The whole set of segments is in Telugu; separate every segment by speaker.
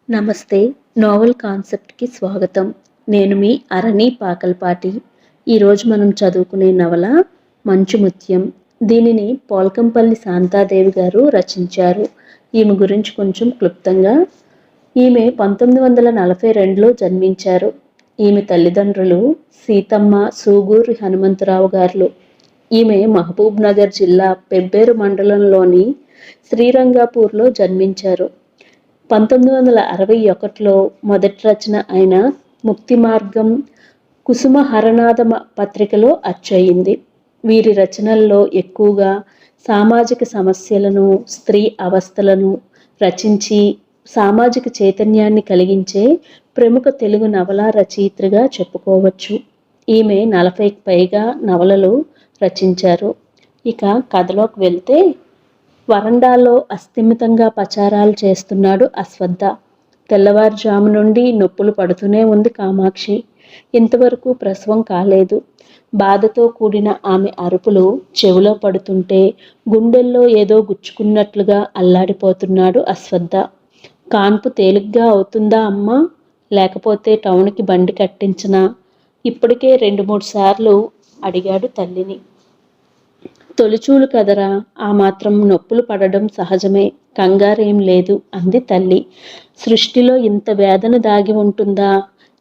Speaker 1: నమస్తే. నోవెల్ కాన్సెప్ట్‌కి స్వాగతం. నేను మీ అరణి పాకల్పాటి. ఈరోజు మనం చదువుకునే నవల 'మంచు ముత్యం'. దీనిని పోల్కంపల్లి శాంతాదేవి గారు రచించారు. ఈమె గురించి కొంచెం క్లుప్తంగా. ఈమె 1942లో జన్మించారు. ఈమె తల్లిదండ్రులు సీతమ్మ, సూగూరి హనుమంతరావు గార్లు. ఈమె మహబూబ్ నగర్ జిల్లా పెబ్బేరు మండలంలోని శ్రీరంగాపూర్‌లో జన్మించారు. 1961లో మొదటి రచన అయిన 'ముక్తి మార్గం' కుసుమ హరనాథ పత్రికలో అచ్చయింది. వీరి రచనల్లో ఎక్కువగా సామాజిక సమస్యలను, స్త్రీ అవస్థలను రచించి సామాజిక చైతన్యాన్ని కలిగించే ప్రముఖ తెలుగు నవలా రచయిత్రిగా చెప్పుకోవచ్చు. ఈమె 40కి పైగా నవలలు రచించారు. ఇక కథలోకి వెళ్తే, వరండాలో అస్థిమితంగా పచారాలు చేస్తున్నాడు అశ్వత్థ. తెల్లవారుజాము నుండి నొప్పులు పడుతూనే ఉంది కామాక్షి. ఇంతవరకు ప్రసవం కాలేదు. బాధతో కూడిన ఆమె అరుపులు చెవిలో పడుతుంటే గుండెల్లో ఏదో గుచ్చుకున్నట్లుగా అల్లాడిపోతున్నాడు అశ్వత్థ. కాన్పు తేలిగ్గా అవుతుందా అమ్మా? లేకపోతే టౌన్కి బండి కట్టించనా? ఇప్పటికే 2-3 సార్లు అడిగాడు తల్లిని. తొలిచూలు కదరా, ఆ మాత్రం నొప్పులు పడడం సహజమే, కంగారేం లేదు అంది తల్లి. సృష్టిలో ఇంత వేదన దాగి ఉంటుందా?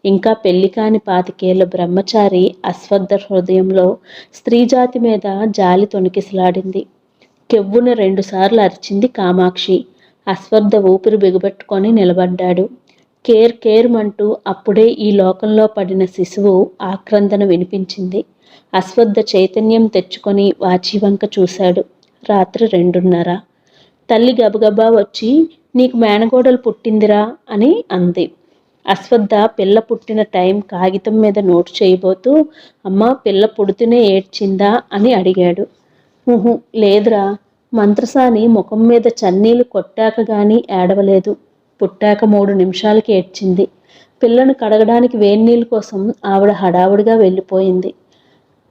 Speaker 1: ఇంకా పెళ్లి కాని 25 ఏళ్ల బ్రహ్మచారి అశ్వత్థ హృదయంలో స్త్రీజాతి మీద జాలి తొణికిసలాడింది. కెవ్వున 2 సార్లు అరిచింది కామాక్షి. అశ్వత్థ ఊపిరి బిగబెట్టుకొని నిలబడ్డాడు. కేర్ కేర్మంటూ అప్పుడే ఈ లోకంలో పడిన శిశువు ఆక్రందన వినిపించింది. అశ్వత్థ చైతన్యం తెచ్చుకొని వాచి వంక చూశాడు. రాత్రి 2:30. తల్లి గబగబా వచ్చి, నీకు మేనగోడలు పుట్టిందిరా అని అంది. అశ్వత్థ పిల్ల పుట్టిన టైం కాగితం మీద నోటు చేయబోతూ, అమ్మా పిల్ల పుడుతూనే ఏడ్చిందా అని అడిగాడు. లేదురా, మంత్రసాని ముఖం మీద చన్నీళ్లు కొట్టాక గానీ ఏడవలేదు. పుట్టాక 3 నిమిషాలకి ఏడ్చింది. పిల్లను కడగడానికి వేన్నీళ్ళ కోసం ఆవిడ హడావుడిగా వెళ్ళిపోయింది.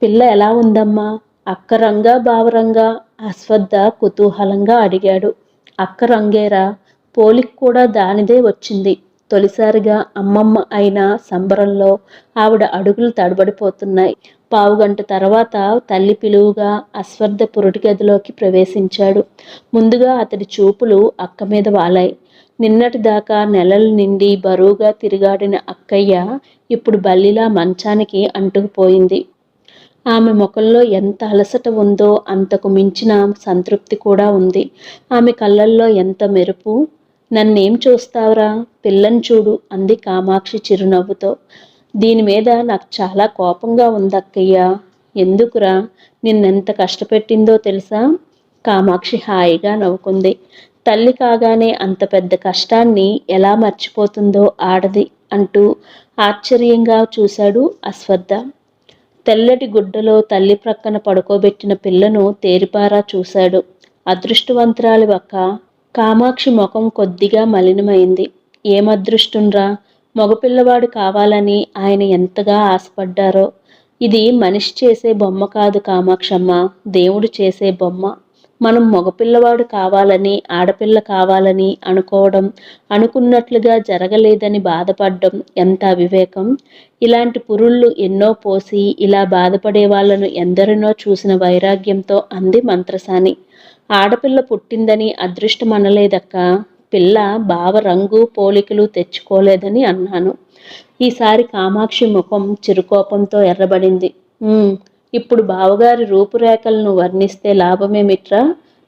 Speaker 1: పిల్ల ఎలా ఉందమ్మా? అక్క రంగా బావరంగా? అశ్వత్థ కుతూహలంగా అడిగాడు. అక్క రంగేరా, పోలిక్ కూడా దానిదే వచ్చింది. తొలిసారిగా అమ్మమ్మ అయిన సంబరంలో ఆవిడ అడుగులు తడబడిపోతున్నాయి. పావుగంట తర్వాత తల్లి పిలువుగా అశ్వత్థ పురుటి గదిలోకి ప్రవేశించాడు. ముందుగా అతడి చూపులు అక్క మీద వాలాయి. నిన్నటిదాకా నెలలు నిండి బరువుగా తిరిగాడిన అక్కయ్య ఇప్పుడు బల్లిలా మంచానికి అంటుకుపోయింది. ఆమె ముఖంలో ఎంత అలసట ఉందో అంతకు మించిన సంతృప్తి కూడా ఉంది. ఆమె కళ్ళల్లో ఎంత మెరుపు. నన్నేం చూస్తావురా, పిల్లని చూడు అంది కామాక్షి చిరునవ్వుతో. దీని మీద నాకు చాలా కోపంగా ఉందక్కయ్య. ఎందుకురా? నిన్నెంత కష్టపెట్టిందో తెలుసా? కామాక్షి హాయిగా నవ్వుకుంది. తల్లి కాగానే అంత పెద్ద కష్టాన్ని ఎలా మర్చిపోతుందో ఆడది అంటూ ఆశ్చర్యంగా చూశాడు అశ్వత్థ. తెల్లటి గుడ్డలో తల్లి ప్రక్కన పడుకోబెట్టిన పిల్లను తేరిపారా చూశాడు. అదృష్టవంతురాలి అక్క. కామాక్షి ముఖం కొద్దిగా మలినమైంది. ఏం అదృష్టంరా, మగపిల్లవాడు కావాలని ఆయన ఎంతగా ఆశపడ్డారో. ఇది మనిషి చేసే బొమ్మ కాదు కామాక్షమ్మ, దేవుడు చేసే బొమ్మ. మనం మగపిల్లవాడు కావాలని, ఆడపిల్ల కావాలని అనుకోవడం, అనుకున్నట్లుగా జరగలేదని బాధపడ్డం ఎంత అవివేకం. ఇలాంటి పురుళ్ళు ఎన్నో పోసి ఇలా బాధపడే వాళ్లను ఎందరినో చూసిన వైరాగ్యంతో అంది మంత్రసాని. ఆడపిల్ల పుట్టిందని అదృష్టం అనలేదక్క. పిల్ల బావ రంగు పోలికలు తెచ్చుకోలేదని అన్నాను. ఈసారి కామాక్షి ముఖం చిరుకోపంతో ఎర్రబడింది. ఇప్పుడు బావగారి రూపురేఖలను వర్ణిస్తే లాభమేమిట్రా?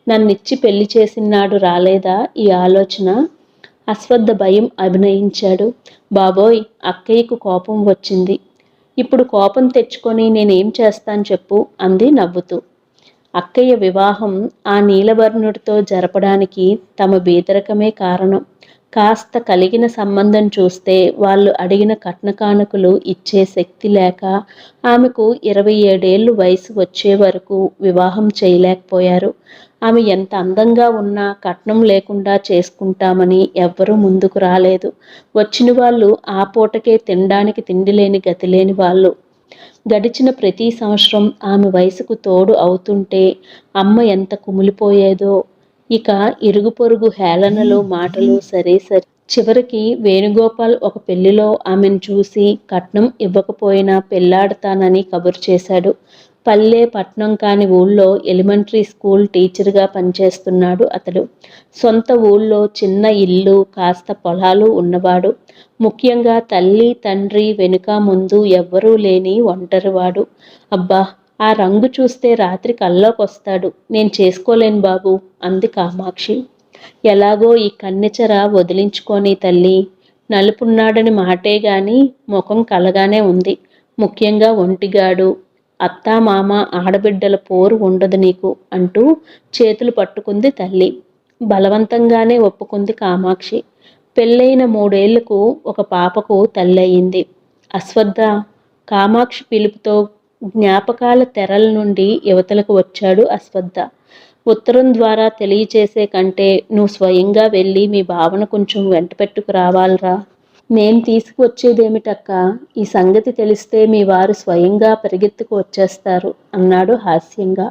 Speaker 1: నన్నిచ్చి పెళ్లి చేసినాడు రాలేదా ఈ ఆలోచన? అశ్వత్థ భయం అభినయించాడు. బాబోయ్, అక్కయ్యకు కోపం వచ్చింది. ఇప్పుడు కోపం తెచ్చుకొని నేనేం చేస్తాను చెప్పు అంది నవ్వుతూ. అక్కయ్య వివాహం ఆ నీలవర్ణుడితో జరపడానికి తమ బీదరకమే కారణం. కాస్త కలిగిన సంబంధం చూస్తే వాళ్ళు అడిగిన కట్న కానుకలు ఇచ్చే శక్తి లేక ఆమెకు 27 ఏళ్ళు వయసు వచ్చే వరకు వివాహం చేయలేకపోయారు. ఆమె ఎంత అందంగా ఉన్నా కట్నం లేకుండా చేసుకుంటామని ఎవ్వరూ ముందుకు రాలేదు. వచ్చిన వాళ్ళు ఆ పూటకే తినడానికి తిండి లేని గతి లేని వాళ్ళు. గడిచిన ప్రతి సంవత్సరం ఆమె వయసుకు తోడు అవుతుంటే అమ్మ ఎంత కుమిలిపోయేదో. ఇక ఇరుగు పొరుగు హేళనలు మాటలు సరే సరే. చివరికి వేణుగోపాల్ ఒక పెళ్లిలో ఆమెను చూసి కట్నం ఇవ్వకపోయినా పెళ్లాడతానని కబురు చేశాడు. పల్లె పట్నం కాని ఊళ్ళో ఎలిమెంటరీ స్కూల్ టీచర్గా పనిచేస్తున్నాడు అతడు. సొంత ఊళ్ళో చిన్న ఇల్లు కాస్త పొలాలు ఉన్నవాడు. ముఖ్యంగా తల్లి తండ్రి వెనుక ముందు ఎవ్వరూ లేని ఒంటరివాడు. అబ్బా, ఆ రంగు చూస్తే రాత్రి కల్లోకొస్తాడు. నేను చేసుకోలేను బాబు అంది కామాక్షి. ఎలాగో ఈ కన్నెచర వదిలించుకొని తల్లి. నలుపున్నాడని మాటే గాని ముఖం కలగానే ఉంది. ముఖ్యంగా ఒంటిగాడు. అత్తా మామ ఆడబిడ్డల పోరు ఉండదు నీకు అంటూ చేతులు పట్టుకుంది తల్లి. బలవంతంగానే ఒప్పుకుంది కామాక్షి. పెళ్ళైన 3 ఏళ్లకు ఒక పాపకు తల్లయింది. అశ్వత్థ కామాక్షి పిలుపుతో జ్ఞాపకాల తెరల నుండి యువతలకు వచ్చాడు అశ్వత్థ. ఉత్తరం ద్వారా తెలియచేసే కంటే నువ్వు స్వయంగా వెళ్ళి మీ భావన కొంచెం వెంట పెట్టుకు రావాలరా. నేను తీసుకువచ్చేదేమిటక్క, ఈ సంగతి తెలిస్తే మీ వారు స్వయంగా పరిగెత్తుకు వచ్చేస్తారు అన్నాడు హాస్యంగా.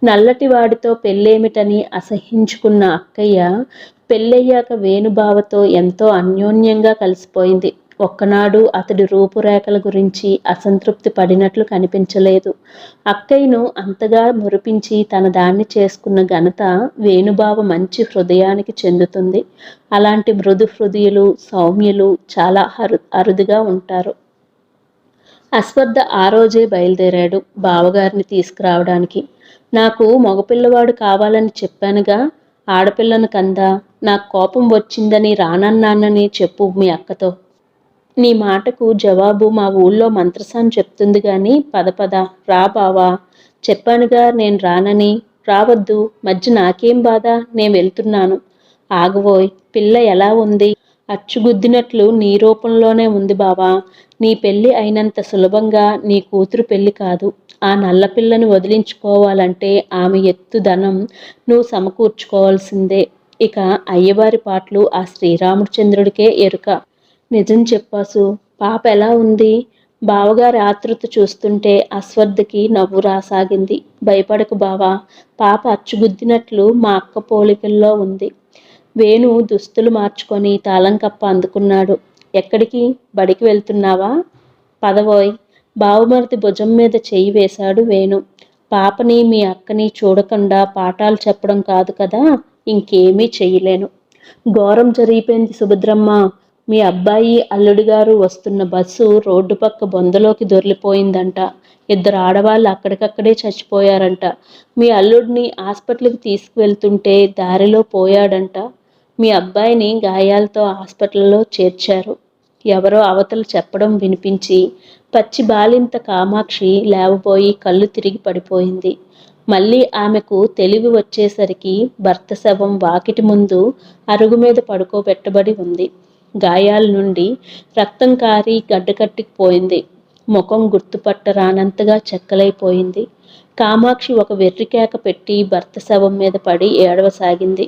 Speaker 1: నల్లటివాడితో పెళ్ళేమిటని అసహించుకున్న అక్కయ్య పెళ్ళయ్యాక వేణుబావతో ఎంతో అన్యోన్యంగా కలిసిపోయింది. ఒక్కనాడు అతడి రూపురేఖల గురించి అసంతృప్తి పడినట్లు కనిపించలేదు. అక్కయ్యను అంతగా మురిపించి తన దాన్ని చేసుకున్న ఘనత వేణుబావ మంచి హృదయానికి చెందుతుంది. అలాంటి మృదు హృదయులు సౌమ్యులు చాలా అరుదుగా ఉంటారు. అశ్వత్థ ఆ రోజే బయలుదేరాడు బావగారిని తీసుకురావడానికి. నాకు మగపిల్లవాడు కావాలని చెప్పానుగా, ఆడపిల్లను కందా. నాకు కోపం వచ్చిందని రానన్నానని చెప్పు మీ అక్కతో. నీ మాటకు జవాబు మా ఊళ్ళో మంత్రసాని చెప్తుంది గాని పద పద రా బావా. చెప్పానుగా నేను రానని. రావద్దు, మధ్య నాకేం బాధ, నేను వెళ్తున్నాను. ఆగవోయ్, పిల్ల ఎలా ఉంది? అచ్చుగుద్దినట్లు నీ రూపంలోనే ఉంది బావా. నీ పెళ్ళి అయినంత సులభంగా నీ కూతురు పెళ్ళి కాదు. ఆ నల్లపిల్లని వదిలించుకోవాలంటే ఆమె ఎత్తుదనం నువ్వు సమకూర్చుకోవాల్సిందే. ఇక అయ్యవారి పాటలు ఆ శ్రీరామచంద్రుడికే ఎరుక. నిజం చెప్పాసు, పాప ఎలా ఉంది? బావగారి ఆతృత చూస్తుంటే అశ్వత్థకి నవ్వు రాసాగింది. భయపడకు బావా, పాప అచ్చుగుద్దినట్లు మా అక్క పోలికల్లో ఉంది. వేణు దుస్తులు మార్చుకొని తాళంకప్ప అందుకున్నాడు. ఎక్కడికి? బడికి వెళ్తున్నావా? పదవోయ్. బావమరిది భుజం మీద చెయ్యి వేశాడు వేణు. పాపని మీ అక్కని చూడకుండా పాఠాలు చెప్పడం కాదు కదా, ఇంకేమీ చెయ్యలేను. ఘోరం జరిగిపోయింది సుభద్రమ్మ. మీ అబ్బాయి అల్లుడిగారు వస్తున్న బస్సు రోడ్డు పక్క బొందలోకి దొర్లిపోయిందంట. 2 ఆడవాళ్ళు అక్కడికక్కడే చచ్చిపోయారంట. మీ అల్లుడిని హాస్పిటల్కి తీసుకువెళ్తుంటే దారిలో పోయాడంట. మీ అబ్బాయిని గాయాలతో హాస్పిటల్లో చేర్చారు. ఎవరో అవతల చెప్పడం వినిపించి పచ్చి బాలింత కామాక్షి లేవబోయి కళ్ళు తిరిగి పడిపోయింది. మళ్ళీ ఆమెకు తెలివి వచ్చేసరికి భర్త శవం వాకిటి ముందు అరుగు మీద పడుకోబెట్టబడి ఉంది. గాయాల నుండి రక్తం కారి గడ్డకట్టిపోయింది. ముఖం గుర్తుపట్టరానంతగా చెక్కలైపోయింది. కామాక్షి ఒక వెర్రికేక పెట్టి భర్త శవం మీద పడి ఏడవసాగింది.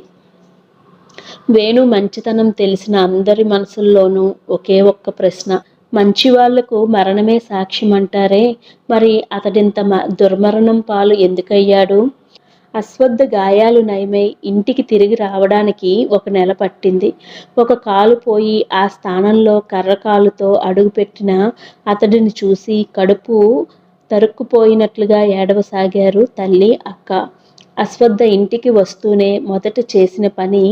Speaker 1: వేణు మంచితనం తెలిసిన అందరి మనసుల్లోనూ ఒకే ఒక్క ప్రశ్న. మంచివాళ్లకు మరణమే సాక్ష్యం అంటారే, మరి అతడింత దుర్మరణం పాలు ఎందుకయ్యాడు? అశ్వత్థ గాయాలు నయమై ఇంటికి తిరిగి రావడానికి 1 నెల పట్టింది. ఒక కాలు పోయి ఆ స్థానంలో కర్రకాలుతో అడుగుపెట్టిన అతడిని చూసి కడుపు తరుక్కుపోయినట్లుగా ఏడవసాగారు తల్లి అక్క. అశ్వత్థ ఇంటికి వస్తూనే మొదట చేసిన పని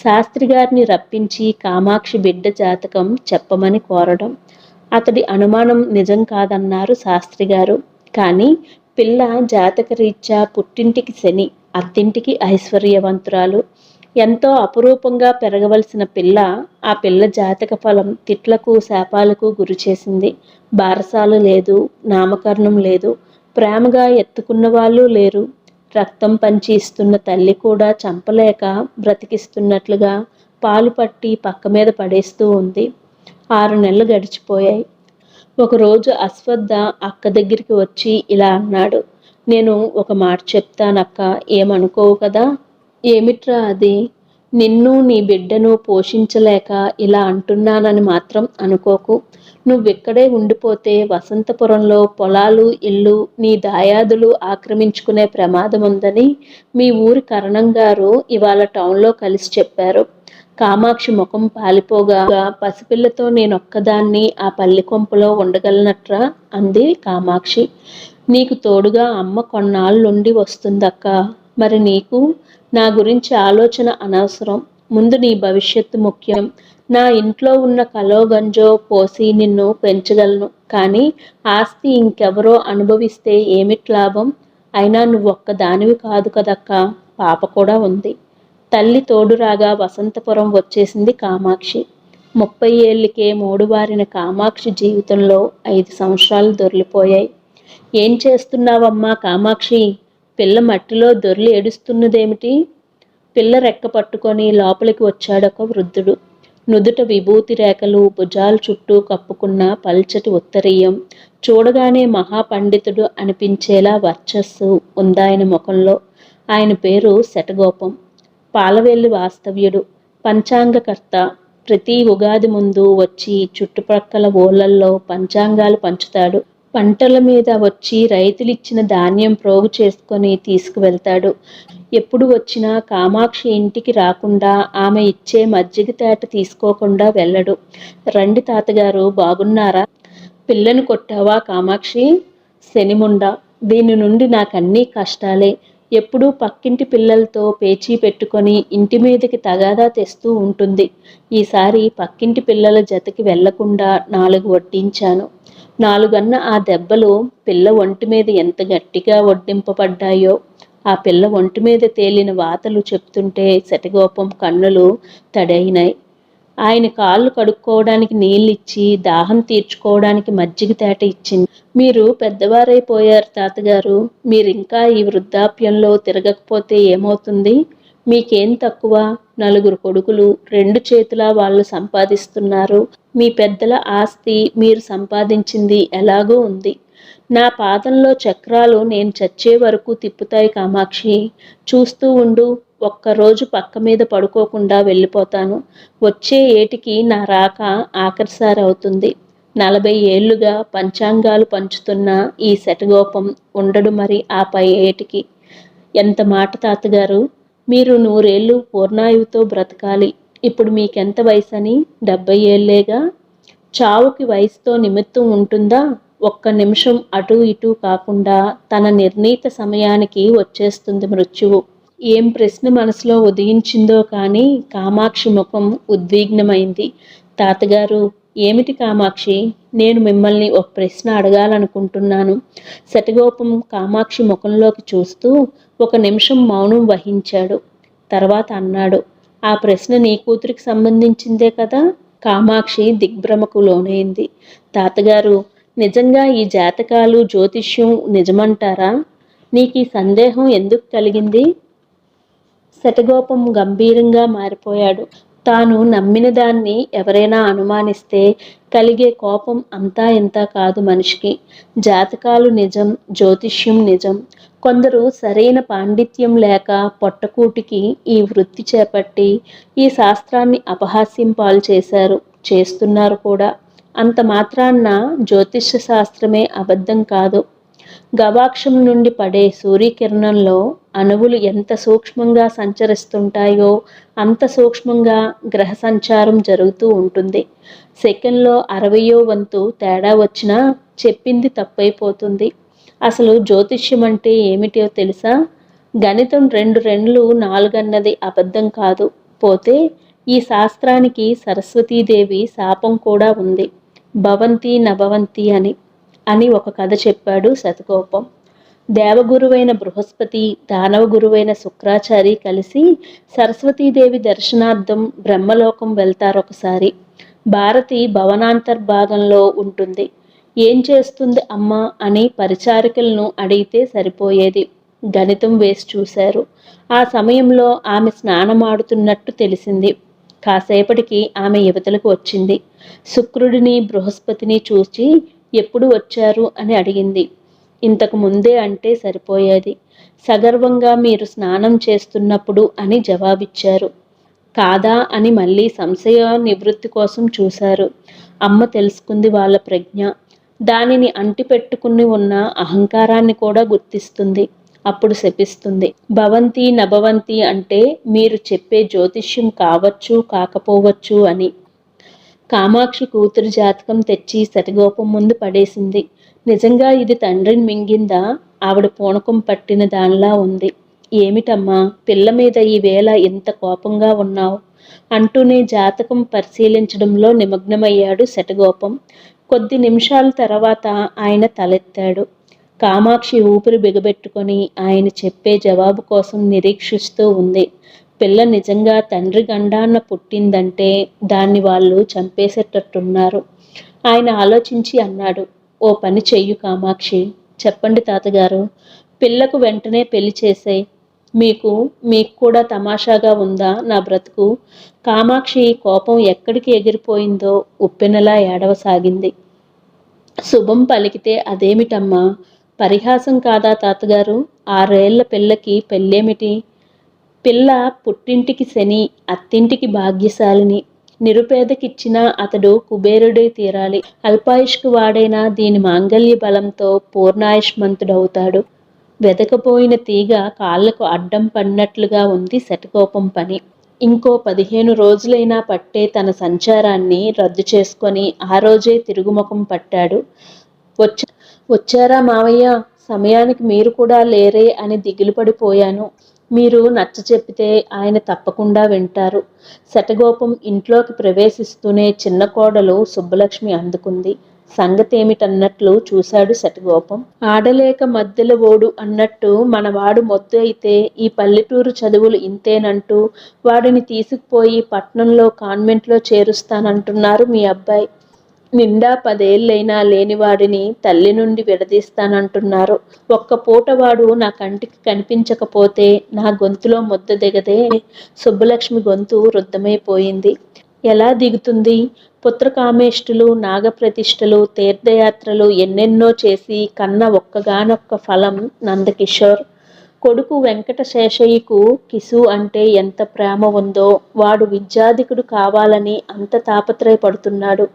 Speaker 1: శాస్త్రిగారిని రప్పించి కామాక్షి బిడ్డ జాతకం చెప్పమని కోరడం. అతడి అనుమానం నిజం కాదన్నారు శాస్త్రిగారు. కానీ పిల్ల జాతకరీత్యా పుట్టింటికి శని, అత్తింటికి ఐశ్వర్యవంతురాలు. ఎంతో అపురూపంగా పెరగవలసిన పిల్ల, ఆ పిల్ల జాతక ఫలం తిట్లకు శాపాలకు గురి చేసింది. బారసాలు లేదు, నామకరణం లేదు, ప్రేమగా ఎత్తుకున్న వాళ్ళు లేరు. రక్తం పంచి ఇస్తున్న తల్లి కూడా చంపలేక బ్రతికిస్తున్నట్లుగా పాలు పట్టి పక్క మీద పడేస్తూ ఉంది. 6 నెలలు గడిచిపోయాయి. ఒకరోజు అశ్వత్థ అక్క దగ్గరికి వచ్చి ఇలా అన్నాడు. నేను ఒక మాట చెప్తానక్క, ఏమనుకోవు కదా? ఏమిట్రా అది? నిన్ను నీ బిడ్డను పోషించలేక ఇలా అంటున్నానని మాత్రం అనుకోకు. నువ్విక్కడే ఉండిపోతే వసంతపురంలో పొలాలు ఇల్లు నీ దాయాదులు ఆక్రమించుకునే ప్రమాదం ఉందని మీ ఊరి కరణం గారు ఇవాళ టౌన్లో కలిసి చెప్పారు. కామాక్షి ముఖం పాలిపోగా, పసిపిల్లతో నేనొక్కదాన్ని ఆ పల్లి కొంపలో ఉండగలనట్రా అంది కామాక్షి. నీకు తోడుగా అమ్మ కొన్నాళ్ళుండి వస్తుందక్క. మరి నీకు? నా గురించి ఆలోచన అనవసరం. ముందు నీ భవిష్యత్తు ముఖ్యం. నా ఇంట్లో ఉన్న కలో గంజో పోసి నిన్ను పెంచగలను, కానీ ఆస్తి ఇంకెవరో అనుభవిస్తే ఏమిటి లాభం? అయినా నువ్వొక్కదానివి కాదు కదక్క, పాప కూడా ఉంది. తల్లి తోడురాగా వసంతపురం వచ్చేసింది కామాక్షి. 30 ఏళ్ళకే మూడుబారిన కామాక్షి జీవితంలో 5 సంవత్సరాలు దొర్లిపోయాయి. ఏం చేస్తున్నావమ్మా కామాక్షి? పిల్ల మట్టిలో దొర్లి ఏడుస్తున్నదేమిటి? పిల్ల రెక్క పట్టుకొని లోపలికి వచ్చాడొక వృద్ధుడు. నుదుట విభూతి రేఖలు, భుజాల చుట్టూ కప్పుకున్న పల్చటి ఉత్తరీయం. చూడగానే మహాపండితుడు అనిపించేలా వర్చస్సు ఉందాయన ముఖంలో. ఆయన పేరు శటగోపం. పాలవెల్లి వాస్తవ్యుడు, పంచాంగకర్త. ప్రతి ఉగాది ముందు వచ్చి చుట్టుపక్కల ఊళ్ళల్లో పంచాంగాలు పంచుతాడు. పంటల మీద వచ్చి రైతులిచ్చిన ధాన్యం ప్రోగు చేసుకొని తీసుకువెళ్తాడు. ఎప్పుడు వచ్చినా కామాక్షి ఇంటికి రాకుండా, ఆమె ఇచ్చే మజ్జిగ తేట తీసుకోకుండా వెళ్ళడు. రండి తాతగారు, బాగున్నారా? పిల్లను కొట్టావా కామాక్షి? శనిముండా, దీని నుండి నాకన్నీ కష్టాలే. ఎప్పుడూ పక్కింటి పిల్లలతో పేచీ పెట్టుకొని ఇంటి మీదకి తగాదా తెస్తూ ఉంటుంది. ఈసారి పక్కింటి పిల్లల జతకి వెళ్లకుండా 4 వడ్డించాను. 4 ఆ దెబ్బలు పిల్ల ఒంటి మీద ఎంత గట్టిగా వడ్డింపబడ్డాయో. ఆ పిల్ల ఒంటి మీద తేలిన వాతలు చెప్తుంటే శటగోపం కన్నులు తడైనాయి. ఆయన కాళ్ళు కడుక్కోవడానికి నీళ్ళిచ్చి, దాహం తీర్చుకోవడానికి మజ్జిగ తేట ఇచ్చింది. మీరు పెద్దవారైపోయారు తాతగారు. మీరింకా ఈ వృద్ధాప్యంలో తిరగకపోతే ఏమవుతుంది? మీకేం తక్కువ? 4 కొడుకులు, 2 చేతులా వాళ్ళు సంపాదిస్తున్నారు. మీ పెద్దల ఆస్తి మీరు సంపాదించింది ఎలాగూ ఉంది. నా పాదంలో చక్రాలు నేను చచ్చే వరకు తిప్పుతాయి కామాక్షి. చూస్తూ ఉండు. ఒక్కరోజు పక్క మీద పడుకోకుండా వెళ్ళిపోతాను. వచ్చే ఏటికి నా రాక ఆఖరిసారి అవుతుంది. 40 ఏళ్లుగా పంచాంగాలు పంచుతున్న ఈ శటగోపం ఉండడు మరి ఆ పై ఏటికి. ఎంత మాట తాతగారు! మీరు 100 ఏళ్ళు పూర్ణాయువుతో బ్రతకాలి. ఇప్పుడు మీకెంత వయసని? 70 ఏళ్లేగా. చావుకి వయసుతో నిమిత్తం ఉంటుందా? ఒక్క నిమిషం అటూ ఇటూ కాకుండా తన నిర్ణీత సమయానికి వచ్చేస్తుంది మృత్యువు. ఏం ప్రశ్న మనసులో ఉదయించిందో కానీ కామాక్షి ముఖం ఉద్విగ్నమైంది. తాతగారు, ఏమిటి కామాక్షి? నేను మిమ్మల్ని ఒక ప్రశ్న అడగాలనుకుంటున్నాను. శటగోపం కామాక్షి ముఖంలోకి చూస్తూ 1 నిమిషం మౌనం వహించాడు. తర్వాత అన్నాడు, ఆ ప్రశ్న నీ కూతురికి సంబంధించిందే కదా? కామాక్షి దిగ్భ్రమకు లోనైంది. తాతగారు, నిజంగా ఈ జాతకాలు, జ్యోతిష్యం నిజమంటారా? నీకు ఈ సందేహం ఎందుకు కలిగింది? శటగోపం గంభీరంగా మారిపోయాడు. తాను నమ్మిన దాన్ని ఎవరైనా అనుమానిస్తే కలిగే కోపం అంతా ఇంతా కాదు మనిషికి. జాతకాలు నిజం, జ్యోతిష్యం నిజం. కొందరు సరైన పాండిత్యం లేక పొట్టకూటికి ఈ వృత్తి చేపట్టి ఈ శాస్త్రాన్ని అపహాస్యం పాలు చేశారు, చేస్తున్నారు కూడా. అంత మాత్రాన్న జ్యోతిష్య శాస్త్రమే అబద్ధం కాదు. గవాక్షం నుండి పడే సూర్యకిరణంలో అణువులు ఎంత సూక్ష్మంగా సంచరిస్తుంటాయో అంత సూక్ష్మంగా గ్రహ సంచారం జరుగుతూ ఉంటుంది. సెకండ్లో 60వ వంతు తేడా వచ్చినా చెప్పింది తప్పైపోతుంది. అసలు జ్యోతిష్యం అంటే ఏమిటో తెలుసా? గణితం 2 2 4 అన్నది అబద్ధం కాదు. పోతే ఈ శాస్త్రానికి సరస్వతీదేవి శాపం కూడా ఉంది. భవంతి నభవంతి అని ఒక కథ చెప్పాడు శతగోపం. దేవగురువైన బృహస్పతి, దానవ గురువైన శుక్రాచారి కలిసి సరస్వతీదేవి దర్శనార్థం బ్రహ్మలోకం వెళ్తారొకసారి. భారతి భవనాంతర్భాగంలో ఉంటుంది. ఏం చేస్తుంది అమ్మా అని పరిచారికలను అడిగితే సరిపోయేది. గణితం వేసి చూశారు. ఆ సమయంలో ఆమె స్నానమాడుతున్నట్టు తెలిసింది. కాసేపటికి ఆమె యువతలకు వచ్చింది. శుక్రుడిని బృహస్పతిని చూసి ఎప్పుడు వచ్చారు అని అడిగింది. ఇంతకు ముందే అంటే సరిపోయేది. సగర్వంగా మీరు స్నానం చేస్తున్నప్పుడు అని జవాబిచ్చారు. కాదా అని మళ్ళీ సంశయ నివృత్తి కోసం చూశారు. అమ్మ తెలుసుకుంది వాళ్ళ ప్రజ్ఞ. దానిని అంటిపెట్టుకుని ఉన్న అహంకారాన్ని కూడా గుర్తిస్తుంది. అప్పుడు శపిస్తుంది. భవంతి నభవంతి అంటే మీరు చెప్పే జ్యోతిష్యం కావచ్చు కాకపోవచ్చు అని. కామాక్షి కూతురు జాతకం తెచ్చి శటగోపం ముందు పడేసింది. నిజంగా ఇది తండ్రిని మింగిందా? ఆవిడ పూనకం పట్టిన దానిలా ఉంది. ఏమిటమ్మా, పిల్ల మీద ఈవేళ ఇంత కోపంగా ఉన్నావు అంటూనే జాతకం పరిశీలించడంలో నిమగ్నమయ్యాడు శటగోపం. కొద్ది నిమిషాల తర్వాత ఆయన తలెత్తాడు. కామాక్షి ఊపిరి బిగబెట్టుకొని ఆయన చెప్పే జవాబు కోసం నిరీక్షిస్తూ ఉంది. పిల్ల నిజంగా తండ్రి గండాన్న పుట్టిందంటే దాన్ని వాళ్ళు చంపేసేటట్టున్నారు. ఆయన ఆలోచించి అన్నాడు, ఓ పని చెయ్యు కామాక్షి. చెప్పండి తాతగారు. పిల్లకు వెంటనే పెళ్లి చేసేయ్. మీకు కూడా తమాషాగా ఉందా నా బ్రతుకు? కామాక్షి కోపం ఎక్కడికి ఎగిరిపోయిందో ఉప్పెనలా ఏడవసాగింది. శుభం పలికితే అదేమిటమ్మా, పరిహాసం కాదా తాతగారు? 6 ఏళ్ల పిల్లకి పెళ్ళేమిటి? పిల్ల పుట్టింటికి శని, అత్తింటికి భాగ్యశాలిని. నిరుపేదకిచ్చినా అతడు కుబేరుడే తీరాలి. అల్పాయుష్కు వాడైనా దీని మాంగల్య బలంతో పూర్ణాయుష్మంతుడవుతాడు. వెదకపోయిన తీగ కాళ్లకు అడ్డం పడినట్లుగా ఉంది శటకోపం పని. ఇంకో 15 రోజులైనా పట్టే తన సంచారాన్ని రద్దు చేసుకొని ఆ రోజే తిరుగుముఖం పట్టాడు. వచ్చారా మావయ్య? సమయానికి మీరు కూడా లేరే అని దిగులు పడిపోయాను. మీరు నచ్చ చెప్పితే ఆయన తప్పకుండా వింటారు. శటగోపం ఇంట్లోకి ప్రవేశిస్తూనే చిన్న కోడలు సుబ్బలక్ష్మి అందుకుంది. సంగతేమిటన్నట్లు చూశాడు శటగోపం. ఆడలేక మధ్యల ఓడు అన్నట్టు మనవాడు మొద్దు అయితే ఈ పల్లెటూరు చదువులు ఇంతేనంటూ వాడిని తీసుకుపోయి పట్నంలో కాన్వెంట్లో చేరుస్తానంటున్నారు మీ అబ్బాయి. నిండా 10 ఏళ్ళైనా లేనివాడిని తల్లి నుండి విడదీస్తానంటున్నారు. ఒక్క పూట వాడు నా కంటికి కనిపించకపోతే నా గొంతులో ముద్ద దిగదే. సుబ్బలక్ష్మి గొంతు రుద్ధమైపోయింది. ఎలా దిగుతుంది? పుత్రకామేష్టులు, నాగప్రతిష్టలు, తీర్థయాత్రలు ఎన్నెన్నో చేసి కన్న ఒక్కగానొక్క ఫలం నందకిషోర్. కొడుకు వెంకటశేషయ్యకు కిసు అంటే ఎంత ప్రేమ ఉందో వాడు విద్యాధికుడు కావాలని అంత తాపత్రయపడుతున్నాడు.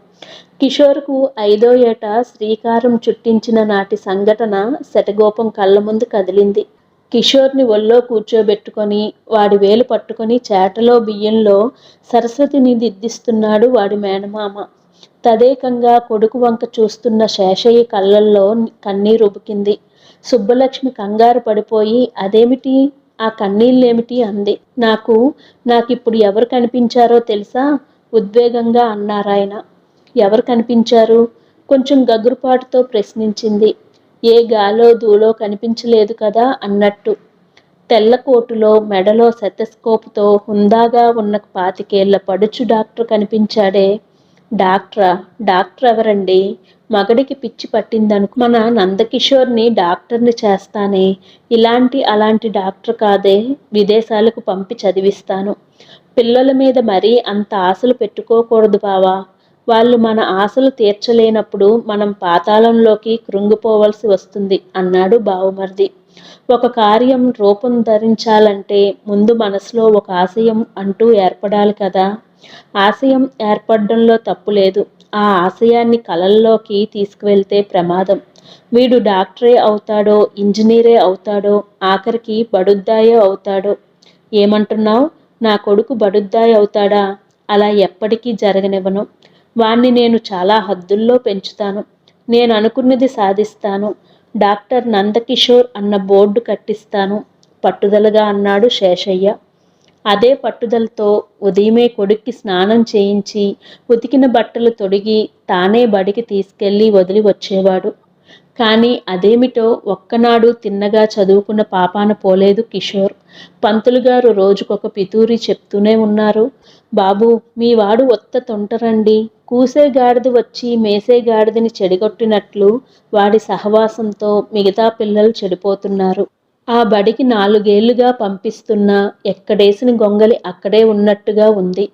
Speaker 1: కిషోర్కు 5వ ఏట శ్రీకారం చుట్టించిన నాటి సంఘటన శటగోపం కళ్ళ ముందు కదిలింది. కిషోర్ని ఒళ్ళో కూర్చోబెట్టుకొని వాడి వేలు పట్టుకొని చేటలో బియ్యంలో సరస్వతిని దిద్దిస్తున్నాడు వాడి మేనమామ. తదేకంగా కొడుకు వంక చూస్తున్న శేషయ్య కళ్ళల్లో కన్నీరు ఉబికింది. సుబ్బలక్ష్మి కంగారు పడిపోయి, అదేమిటి, ఆ కన్నీళ్ళేమిటి అంది. నాకిప్పుడు ఎవరు కనిపించారో తెలుసా? ఉద్వేగంగా అన్నారాయన. ఎవరు కనిపించారు? కొంచెం గగురుపాటుతో ప్రశ్నించింది. ఏ గాలో ధూళో కనిపించలేదు కదా అన్నట్టు. తెల్లకోటులో మెడలో సెతస్కోపుతో హుందాగా ఉన్న 25 ఏళ్ల పడుచు డాక్టర్ కనిపించాడే. డాక్టర్ ఎవరండి? మగడికి పిచ్చి పట్టిందనుకు మన నందకిషోర్ని డాక్టర్ని చేస్తానే. అలాంటి డాక్టర్ కాదే. విదేశాలకు పంపి చదివిస్తాను. పిల్లల మీద మరీ అంత ఆశలు పెట్టుకోకూడదు బావా. వాళ్ళు మన ఆశలు తీర్చలేనప్పుడు మనం పాతాళంలోకి కృంగిపోవలసి వస్తుంది అన్నాడు బావుమరిది. ఒక కార్యం రూపం ధరించాలంటే ముందు మనసులో ఒక ఆశయం అంటూ ఏర్పడాలి కదా. ఆశయం ఏర్పడడంలో తప్పు లేదు. ఆ ఆశయాన్ని కలల్లోకి తీసుకువెళ్తే ప్రమాదం. వీడు డాక్టరే అవుతాడో, ఇంజనీరే అవుతాడో, ఆఖరికి బడుద్దాయే అవుతాడో. ఏమంటున్నావు? నా కొడుకు బడుద్దాయి అవుతాడా? అలా ఎప్పటికీ జరగనివ్వను. వాణ్ణి నేను చాలా హద్దుల్లో పెంచుతాను. నేను అనుకున్నది సాధిస్తాను. డాక్టర్ నందకిషోర్ అన్న బోర్డు కట్టిస్తాను పట్టుదలగా అన్నాడు శేషయ్య. అదే పట్టుదలతో ఉదయమే కొడుక్కి స్నానం చేయించి ఉతికిన బట్టలు తొడిగి తానే బడికి తీసుకెళ్లి వదిలి వచ్చేవాడు. కానీ అదేమిటో ఒక్కనాడు తిన్నగా చదువుకున్న పాపాన పోలేదు కిషోర్. పంతులుగారు రోజుకొక పితూరి చెప్తూనే ఉన్నారు. బాబు, మీ వాడు ఒత్త తొంటరండి. కూసే గాడిద వచ్చి మేసే గాడిదని చెడిగొట్టినట్లు వాడి సహవాసంతో మిగతా పిల్లలు చెడిపోతున్నారు. ఆ బడికి 4 ఏళ్లుగా పంపిస్తున్నా ఎక్కడేసిన గొంగలి అక్కడే ఉన్నట్టుగా ఉంది.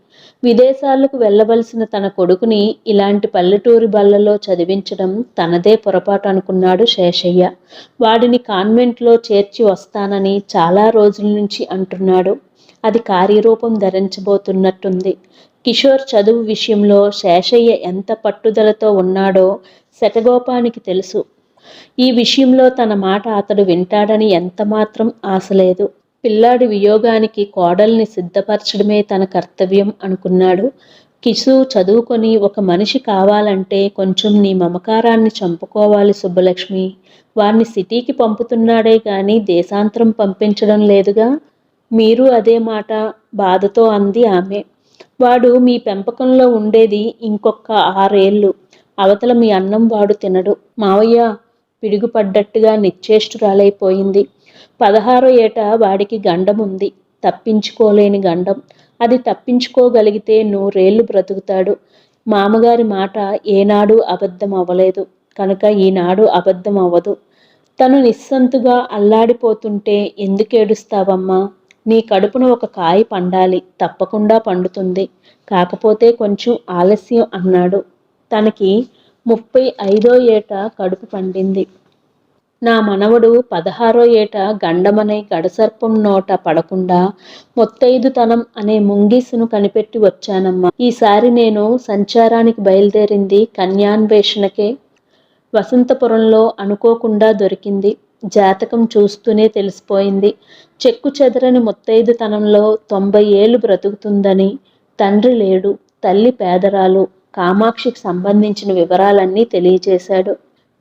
Speaker 1: విదేశాలకు వెళ్ళవలసిన తన కొడుకుని ఇలాంటి పల్లెటూరి బళ్ళలో చదివించడం తనదే పొరపాటు అనుకున్నాడు శేషయ్య. వాడిని కాన్వెంట్లో చేర్చి వస్తానని చాలా రోజుల నుంచి అంటున్నాడు. అది కార్యరూపం ధరించబోతున్నట్టుంది. కిషోర్ చదువు విషయంలో శేషయ్య ఎంత పట్టుదలతో ఉన్నాడో శటగోపానికి తెలుసు. ఈ విషయంలో తన మాట అతడు వింటాడని ఎంతమాత్రం ఆశ లేదు. పిల్లాడి వియోగానికి కోడల్ని సిద్ధపరచడమే తన కర్తవ్యం అనుకున్నాడు. కిసు చదువుకొని ఒక మనిషి కావాలంటే కొంచెం నీ మమకారాన్ని చంపుకోవాలి సుబ్బలక్ష్మి. వాణ్ణి సిటీకి పంపుతున్నాడే గాని దేశాంతరం పంపించడం లేదుగా. మీరు అదే మాట బాధతో అంది ఆమె. వాడు మీ పెంపకంలో ఉండేది ఇంకొక 6 ఏళ్ళు. అవతల మీ అన్నం వాడు తినడు. మావయ్య పిడుగుపడ్డట్టుగా నిశ్చేష్టురాలైపోయింది. 16వ ఏట వాడికి గండముంది. తప్పించుకోలేని గండం. అది తప్పించుకోగలిగితే 100 ఏళ్ళు బ్రతుకుతాడు. మామగారి మాట ఏనాడు అబద్ధం అవ్వలేదు కనుక ఈనాడు అబద్ధం అవ్వదు. తను నిస్సంతుగా అల్లాడిపోతుంటే ఎందుకేడుస్తావమ్మా? నీ కడుపున ఒక కాయ పండాలి, తప్పకుండా పండుతుంది. కాకపోతే కొంచెం ఆలస్యం అన్నాడు. తనకి 35వ ఏట కడుపు పండింది. నా మనవడు 16వ ఏట గండమనే గడసర్పం నోట పడకుండా ముత్తైదుతనం అనే ముంగీసును కనిపెట్టి వచ్చానమ్మా. ఈసారి నేను సంచారానికి బయలుదేరింది కన్యాన్వేషణకే. వసంతపురంలో అనుకోకుండా దొరికింది. జాతకం చూస్తూనే తెలిసిపోయింది. చెక్కు చెదరని ముత్తైదుతనంలో 90 ఏళ్ళు బ్రతుకుతుందని. తండ్రి లేడు, తల్లి పేదరాలు. కామాక్షికి సంబంధించిన వివరాలన్నీ తెలియచేశాడు.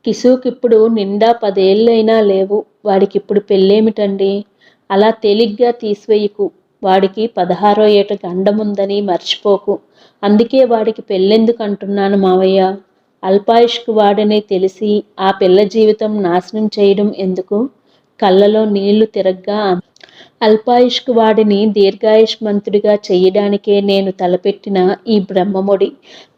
Speaker 1: కిసుకిప్పుడు నిండా 10 ఏళ్ళైనా లేవు. వాడికిప్పుడు పెళ్ళేమిటండి? అలా తేలిగ్గా తీసివేయకు. వాడికి 16వ ఏట గండముందని మర్చిపోకు. అందుకే వాడికి పెళ్ళెందుకు అంటున్నాను మావయ్య. అల్పాయుష్కు వాడనే తెలిసి ఆ పిల్ల జీవితం నాశనం చేయడం ఎందుకు? కళ్ళలో నీళ్లు తిరగ్గా అల్పాయుష్కు వాడిని దీర్ఘాయుష్మంతుడిగా చెయ్యడానికే నేను తలపెట్టిన ఈ బ్రహ్మముడి.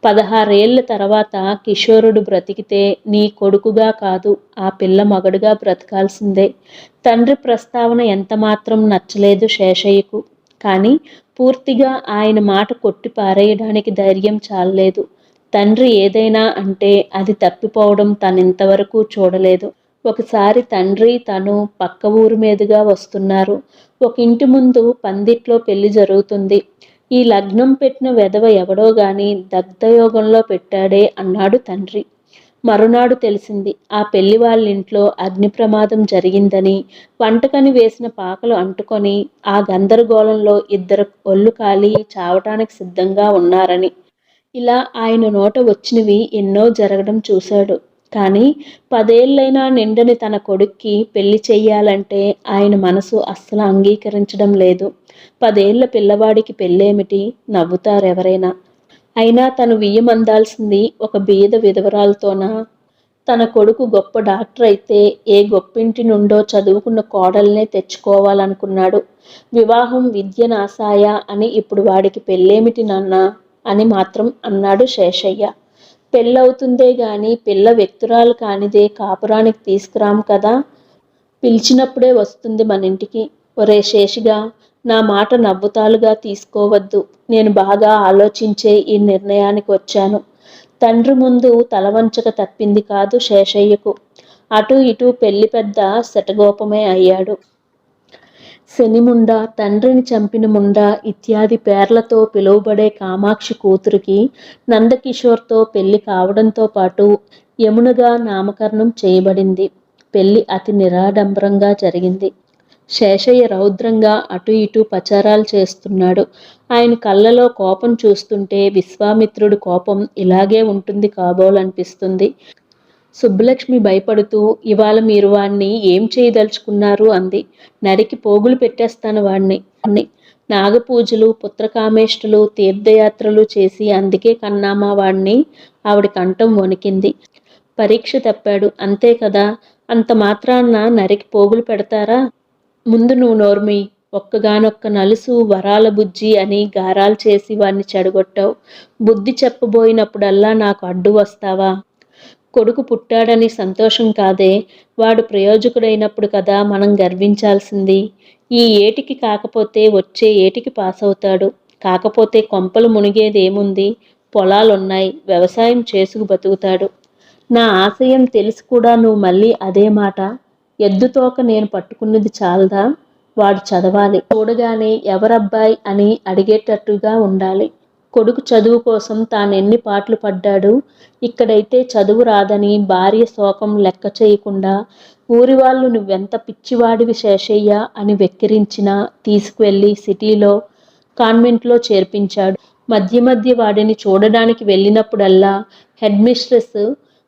Speaker 1: 16 ఏళ్ల తర్వాత కిషోరుడు బ్రతికితే నీ కొడుకుగా కాదు, ఆ పిల్ల మగడుగా బ్రతకాల్సిందే. తండ్రి ప్రస్తావన ఎంతమాత్రం నచ్చలేదు శేషయ్యకు. కానీ పూర్తిగా ఆయన మాట కొట్టి పారేయడానికి ధైర్యం చాలలేదు. తండ్రి ఏదైనా అంటే అది తప్పిపోవడం తనింతవరకు చూడలేదు. ఒకసారి తండ్రి తను పక్క ఊరు మీదుగా వస్తున్నారు. ఒక ఇంటి ముందు పందిట్లో పెళ్లి జరుగుతుంది. ఈ లగ్నం పెట్టిన వెధవ ఎవడో గాని దగ్ధయోగంలో పెట్టాడే అన్నాడు తండ్రి. మరునాడు తెలిసింది ఆ పెళ్లి వాళ్ళింట్లో అగ్ని ప్రమాదం జరిగిందని. వంటకని వేసిన పాకలు అంటుకొని ఆ గందరగోళంలో 2 ఒళ్ళు కాలి చావటానికి సిద్ధంగా ఉన్నారని. ఇలా ఆయన నోట వచ్చినవి ఎన్నో జరగడం చూశాడు. కానీ 10 ఏళ్ళైనా నిండని తన కొడుక్కి పెళ్లి చెయ్యాలంటే ఆయన మనసు అస్సలు అంగీకరించడం లేదు. 10 ఏళ్ల పిల్లవాడికి పెళ్ళేమిటి? నవ్వుతారెవరైనా. అయినా తను వియ్యమందాల్సింది ఒక బీద విధవరాలతోనా? తన కొడుకు గొప్ప డాక్టర్ అయితే ఏ గొప్పింటి నుండో చదువుకున్న కోడల్నే తెచ్చుకోవాలనుకున్నాడు. వివాహం విద్య నాసాయ అని ఇప్పుడు వాడికి పెళ్ళేమిటి నాన్నా అని మాత్రం అన్నాడు శేషయ్య. పెళ్ళవుతుందే గాని పిల్ల వ్యక్తురాలు కానిదే కాపురానికి తీసుకురాం కదా. పిలిచినప్పుడే వస్తుంది మనింటికి. ఒరే శేషిగా, నా మాట నవ్వుతాలుగా తీసుకోవద్దు. నేను బాగా ఆలోచించే ఈ నిర్ణయానికి వచ్చాను. తండ్రి ముందు తలవంచక తప్పింది కాదు శేషయ్యకు. అటు ఇటు పెళ్లి పెద్ద శటగోపమే అయ్యాడు. శనిముండ, తండ్రిని చంపిన ముండ ఇత్యాది పేర్లతో పిలువబడే కామాక్షి కూతురికి నందకిషోర్తో పెళ్లి కావడంతో పాటు యమునగా నామకరణం చేయబడింది. పెళ్లి అతి నిరాడంబరంగా జరిగింది. శేషయ్య రౌద్రంగా అటు ఇటు పచారాలు చేస్తున్నాడు. ఆయన కళ్ళలో కోపం చూస్తుంటే విశ్వామిత్రుడి కోపం ఇలాగే ఉంటుంది కాబోలనిపిస్తుంది. సుబ్బలక్ష్మి భయపడుతూ, ఇవాళ మీరు వాణ్ణి ఏం చేయదలుచుకున్నారు అంది. నరికి పోగులు పెట్టేస్తాను వాణ్ణి. నాగపూజలు, పుత్రకామేష్టులు, తీర్థయాత్రలు చేసి అందుకే కన్నామా వాణ్ణి. ఆవిడ కంఠం వణికింది. పరీక్ష తప్పాడు అంతే కదా. అంత మాత్రాన్న నరికి పోగులు పెడతారా? ముందు నువ్వు నోర్మి. ఒక్కగానొక్క నలుసు వరాల బుజ్జి అని గారాలు చేసి వాణ్ణి చెడగొట్టావు. బుద్ధి చెప్పబోయినప్పుడల్లా నాకు అడ్డు వస్తావా? కొడుకు పుట్టాడని సంతోషం కాదే, వాడు ప్రయోజకుడైనప్పుడు కదా మనం గర్వించాల్సింది. ఈ ఏటికి కాకపోతే వచ్చే ఏటికి పాస్ అవుతాడు. కాకపోతే కొంపలు మునిగేదేముంది? పొలాలున్నాయి, వ్యవసాయం చేసుకు బతుకుతాడు. నా ఆశయం తెలిసి కూడా నువ్వు మళ్ళీ అదే మాట. ఎద్దుతోక నేను పట్టుకున్నది చాలదా? వాడు చదవాలి. చూడగానే ఎవరబ్బాయి అని అడిగేటట్టుగా ఉండాలి. కొడుకు చదువు కోసం తానెన్ని పాటలు పడ్డాడు. ఇక్కడైతే చదువు రాదని భార్య శోకం లెక్క చేయకుండా ఊరి వాళ్ళు నువ్వెంత పిచ్చివాడివి శేషయ్య అని వెక్కిరించినా తీసుకువెళ్ళి సిటీలో కాన్వెంట్లో చేర్పించాడు. మధ్య మధ్య వాడిని చూడడానికి వెళ్ళినప్పుడల్లా హెడ్ మిస్ట్రెస్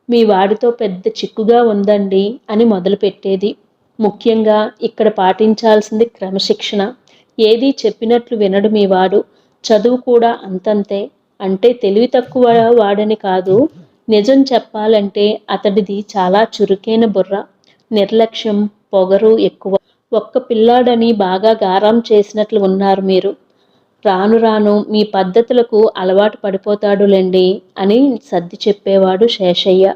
Speaker 1: మీ వాడితో పెద్ద చిక్కుగా ఉందండి అని మొదలుపెట్టేది. ముఖ్యంగా ఇక్కడ పాటించాల్సింది క్రమశిక్షణ. ఏదీ చెప్పినట్లు వినడు మీ వాడు. చదువు కూడా అంతంతే. అంటే తెలివి తక్కువ వాడని కాదు, నిజం చెప్పాలంటే అతడిది చాలా చురుకైన బుర్ర. నిర్లక్ష్యం, పొగరు ఎక్కువ. ఒక్క పిల్లాడని బాగా గారం చేసినట్లు ఉన్నారు మీరు. రాను రాను మీ పద్ధతులకు అలవాటు పడిపోతాడులేండి అని సర్ది చెప్పేవాడు శేషయ్య.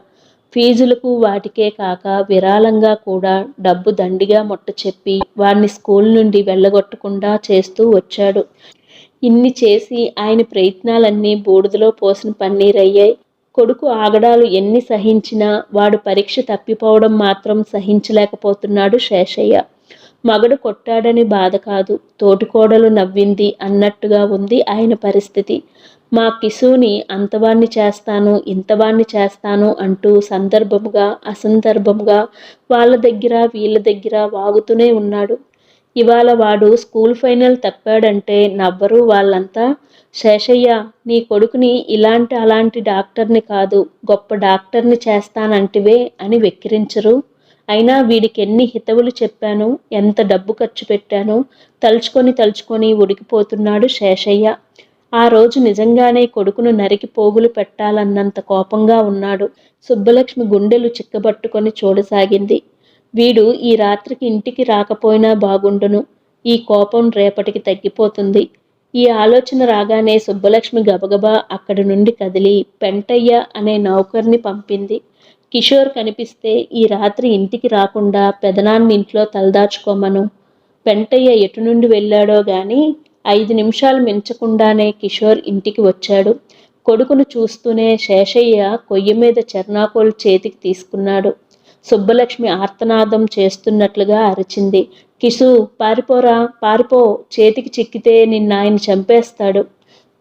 Speaker 1: ఫీజులకు వాటికే కాక విరాళంగా కూడా డబ్బు దండిగా ముట్ట చెప్పి వాడిని స్కూల్ నుండి వెళ్ళగొట్టకుండా చేస్తూ వచ్చాడు. ఇన్ని చేసి ఆయన ప్రయత్నాలన్నీ బూడిదలో పోసిన పన్నీరయ్యాయి. కొడుకు ఆగడాలు ఎన్ని సహించినా వాడు పరీక్ష తప్పిపోవడం మాత్రం సహించలేకపోతున్నాడు శేషయ్య. మగడు కొట్టాడని బాధ కాదు, తోటికోడలు నవ్వింది అన్నట్టుగా ఉంది ఆయన పరిస్థితి. మా కిసుని అంతవాణ్ణి చేస్తాను, ఇంతవాణ్ణి చేస్తాను అంటూ సందర్భముగా అసందర్భముగా వాళ్ళ దగ్గర వీళ్ళ దగ్గర వాగుతూనే ఉన్నాడు. ఇవాళ వాడు స్కూల్ ఫైనల్ తప్పాడంటే నవ్వరు వాళ్ళంతా. శేషయ్య, నీ కొడుకుని ఇలాంటి అలాంటి డాక్టర్ని కాదు, గొప్ప డాక్టర్ని చేస్తానంటివే అని వెక్కిరించరు. అయినా వీడికి ఎన్ని హితవులు చెప్పాను, ఎంత డబ్బు ఖర్చు పెట్టాను, తలుచుకొని ఉడికిపోతున్నాడు శేషయ్య. ఆ రోజు నిజంగానే కొడుకును నరికి పోగులు పెట్టాలన్నంత కోపంగా ఉన్నాడు. సుబ్బలక్ష్మి గుండెలు చిక్కబట్టుకొని చూడసాగింది. వీడు ఈ రాత్రికి ఇంటికి రాకపోయినా బాగుండును, ఈ కోపం రేపటికి తగ్గిపోతుంది. ఈ ఆలోచన రాగానే సుబ్బలక్ష్మి గబగబా అక్కడి నుండి కదిలి పెంటయ్య అనే నౌకర్ని పంపింది. కిషోర్ కనిపిస్తే ఈ రాత్రి ఇంటికి రాకుండా పెదనాన్ని ఇంట్లో తలదాచుకోమను. పెంటయ్య ఎటు నుండి వెళ్ళాడో గాని 5 నిమిషాలు మించకుండానే కిషోర్ ఇంటికి వచ్చాడు. కొడుకును చూస్తూనే శేషయ్య కొయ్య మీద చెర్నాకోలు చేతికి తీసుకున్నాడు. సుబ్బలక్ష్మి ఆర్తనాదం చేస్తున్నట్లుగా అరిచింది. కిసు, పారిపోరా, పారిపో, చేతికి చిక్కితే నిన్నాయన చంపేస్తాడు.